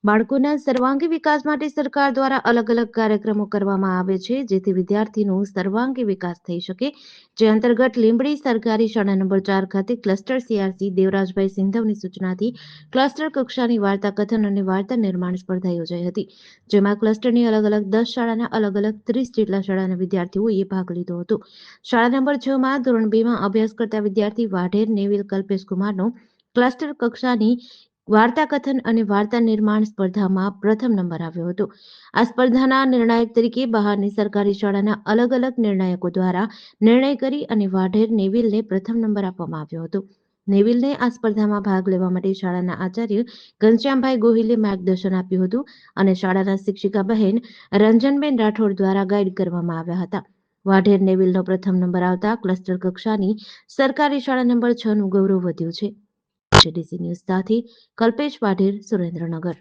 બાળકોના સર્વાંગી વિકાસ માટે સરકાર દ્વારા અલગ અલગ કાર્યક્રમો કરવામાં આવે છે, જેથી વિદ્યાર્થીનો સર્વાંગી વિકાસ થઈ શકે. જે અંતર્ગત લીંબડી સરકારી શાળા નંબર 4 ખાતે ક્લસ્ટર સીઆરસી દેવરાજભાઈ સિંધવની સૂચનાથી ક્લસ્ટર કક્ષાની વાર્તા કથન અને વાર્તા નિર્માણ સ્પર્ધા યોજાઈ હતી. જેમાં ક્લસ્ટરની અલગ અલગ 10 શાળાના અલગ અલગ 30 જેટલા શાળાના વિદ્યાર્થીઓએ ભાગ લીધો હતો. શાળા નંબર 6 માં ધોરણ 2 માં અભ્યાસ કરતા વિદ્યાર્થી વાઢેર નેવિલ કલ્પેશ કુમારનો ક્લસ્ટર કક્ષાની વાર્તા કથન અને વાર્તા નિર્માણ સ્પર્ધામાં પ્રથમ નંબર આવ્યો હતો. આ સ્પર્ધાના નિર્ણાયક તરીકે બહારની સરકારી શાળાના અલગ અલગ નિર્ણાયકો દ્વારા નિર્ણય કરી અને વાઢેર નેવિલને પ્રથમ નંબર આપવામાં આવ્યો હતો. નેવિલને આ સ્પર્ધામાં ભાગ લેવા માટે શાળાના આચાર્ય ઘનશ્યામભાઈ ગોહિલે માર્ગદર્શન આપ્યું હતું અને શાળાના શિક્ષિકા બહેન રંજનબેન રાઠોડ દ્વારા ગાઈડ કરવામાં આવ્યા હતા. વાઢેર નેવિલનો પ્રથમ નંબર આવતા ક્લસ્ટર કક્ષાની સરકારી શાળા નંબર 6 નું ગૌરવ વધ્યું છે. ડીસી ન્યૂઝ સાથે કલ્પેશ વાઢેર, સુરેન્દ્રનગર.